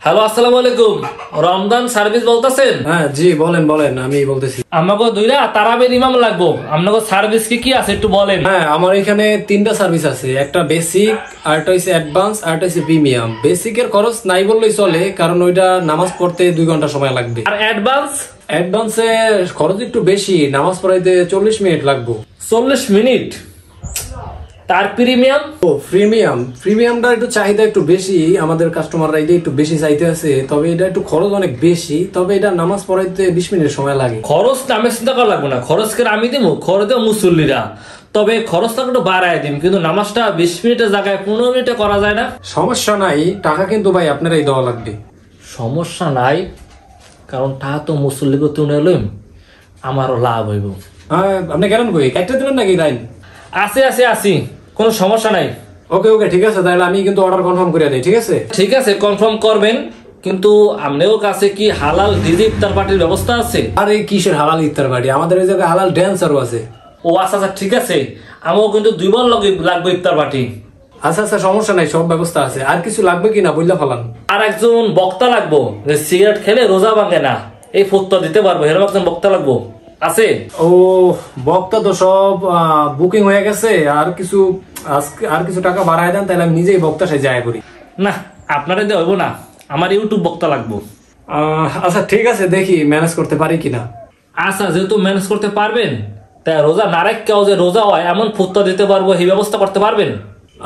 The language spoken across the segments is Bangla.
হ্যালো, আসসালামু আলাইকুম। রমজান সার্ভিস বলতেছেন? হ্যাঁ জি বলেন বলেন, আমি বলতেছি। আমাকে দুইটা তারাবির ইমাম লাগবো। আপনাকে সার্ভিস কি কি আছে একটু বলেন। হ্যাঁ, আমার এখানে তিনটা সার্ভিস আছে, একটা বেসিক, আরেকটা হচ্ছে অ্যাডভান্স, আরেকটা হচ্ছে প্রিমিয়াম। বেসিকের খরচ নাই বললেই চলে, কারণ ওইটা নামাজ পড়তে 2 ঘন্টা সময় লাগবে। আর অ্যাডভান্স? অ্যাডভান্সে খরচ একটু বেশি, নামাজ পড়াইতে 40 মিনিট লাগবে। 40 মিনিট। তার প্রিমিয়াম? ও প্রিমিয়ামটা একটু চাহিদা একটু বেশি, আমাদের কাস্টমাররা এটা একটু বেশি চাইতে আছে। তবে এটা একটু খরচ অনেক বেশি, তবে এটা নামাজ পড়াইতে 20 মিনিট সময় লাগে। খরচ আমি চিন্তা করা লাগবে না, খরচ করে আমি দিব, খরচ দেব মুসল্লিরা। তবে খরচটা একটু বাড়ায় দিন, কিন্তু নামাজটা 20 মিনিটের জায়গায় 15 মিনিটে করা যায় না? সমস্যা নাই, টাকা কিন্তু ভাই আপনারাই দেওয়া লাগবে। সমস্যা নাই, কারণ টাকা তো মুসল্লিকে তুলে লইম, আমারও লাভ হইব। হ্যাঁ, আপনি কেন কই একটা দিলেন নাকি লাইন? আসি, কোনো সমস্যা নাই। ওকে ঠিক আছে, তাহলে আমি কিন্তু অর্ডার কনফার্ম করে দেই। ঠিক আছে ঠিক আছে, কনফার্ম করবেন। কিন্তু আপনার কাছে কি হালাল ডিজে ইফতার পার্টির ব্যবস্থা আছে? আরে কিসের হালাল ইফতার পার্টি, আমাদের এই জায়গায় হালাল ড্যান্সারও আছে। ও আচ্ছা, ঠিক আছে। আমাও কিন্তু 2 বার লাগবে ইফতার পার্টি। আচ্ছা সমস্যা নাই, সব ব্যবস্থা আছে। আর কিছু লাগবে কিনা বললে ফেলান। আর একজন বক্তা লাগবো, যে সিগারেট খেলে রোজা ভাঙে না, এই ফতোয়া দিতে পারবো, এরকম একজন বক্তা লাগবো। আছে? ও বক্তা তো সব বুকিং হয়ে গেছে। আর কিছু টাকা বাড়ায় দেন, তাহলে আমি নিজেই বক্তা সাথে যায় করি। না, আপনারা দিয়ে হইব না, আমার ইউটিউব বক্তা লাগবো। আচ্ছা ঠিক আছে, দেখি ম্যানেজ করতে পারি কিনা। আচ্ছা, যেহেতু ম্যানেজ করতে পারবেন, তাই রোজা না রেখেও যে রোজা হয় এমন ফতোয়া দিতে পারবো, এই ব্যবস্থা করতে পারবেন?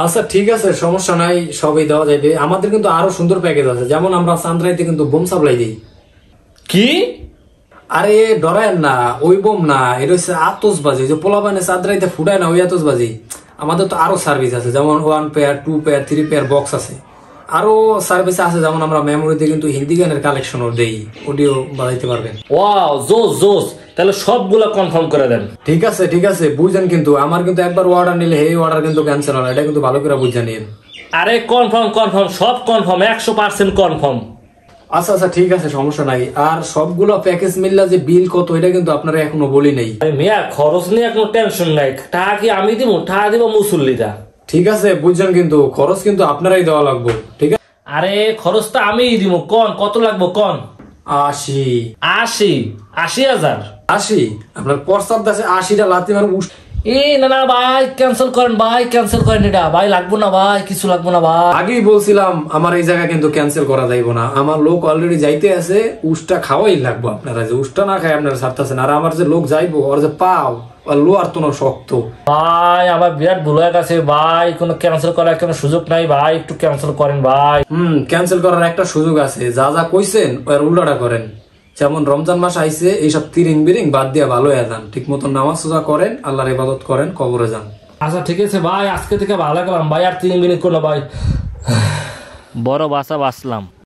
আচ্ছা ঠিক আছে, সমস্যা নাই, সবই দেওয়া যাবে। আমাদের কিন্তু আরো সুন্দর প্যাকেজ আছে, যেমন আমরা চান্দ্রাইতে কিন্তু বোম সাপ্লাই দিই। কি? আরে ডরায়েন না, ওই বোম না, এটা হচ্ছে আতশবাজি, যে পোলাপানে চাঁদরাইতে ফুটায় না, ওই আতশবাজি। আমাদের তো আরো সার্ভিস আছে, যেমন 1 পেয়ার 2 পেয়ার 3 পেয়ার বক্স আছে। আরো সার্ভিস আছে, যেমন আমরা মেমোরিতে কিন্তু হিন্দি গানের কালেকশনও দেই, অডিও বাজাইতে পারবেন। ওয়াও, জোস। তাহলে সবগুলা কনফার্ম করে দেন। ঠিক আছে, বুঝেন। কিন্তু আমার কিন্তু একবার অর্ডার নিলে এই অর্ডার কিন্তু ক্যান্সেল হয়, এটা কিন্তু ভালো করে বুঝে নিন। আরে কনফার্ম, সব কনফার্ম, 100% কনফার্ম। আচ্ছা ঠিক আছে, সমস্যা নাই। আর সবগুলো প্যাকেজ মিললা যে বিল কত, এটা কিন্তু আপনারা এখনো বলি নাই। মিয়া, খরচ নিয়ে কোনো টেনশন নাই, টাকা কি আমি দিব, টাকা দিব মুসল্লিরা। ঠিক আছে বুঝছেন, কিন্তু খরচ কিন্তু আপনারাই দেওয়া লাগবে। ঠিক আছে? আরে খরচটা আমিই দিব, কত লাগবো? 80,000। 80? আপনার প্রস্তাব আছে 80টা লাথি মারব। না ভাই, ক্যান্সেল করেন এটা ভাই, লাগবো না ভাই, কিছু লাগবো না ভাই। আগেই বলছিলাম আমার এই জায়গা কিন্তু ক্যান্সেল করা যাইব না, আমার লোক অলরেডি যাইতে আছে, উষ্টা খাওয়াই লাগবো। আপনারা যে উষ্টা না খাই আপনারা ছাড়তেছেন, আর আমার যে লোক যাইবো ওর যে পাও আর লোয়ার তো শক্ত। ভাই আমার বিরাট ভুল হয়ে গেছে ভাই, কোনো ক্যান্সেল করার কোনো সুযোগ নাই ভাই, একটু ক্যান্সেল করেন ভাই। ক্যান্সেল করার একটা সুযোগ আছে, যা কইছেন ওর উল্টাটা করেন। যেমন রমজান মাস আইছে, এইসব তিরিং বিরিং বাদ দিয়া ভালো হয়ে যান, ঠিক মতন নামাজ সোজা করেন, আল্লাহর ইবাদত করেন, কবরে যান। আচ্ছা ঠিক আছে ভাই, আজকে থেকে ভালো গেলাম ভাই, আর 3 মিনিট করলো ভাই, বড় বাসা বাঁচলাম।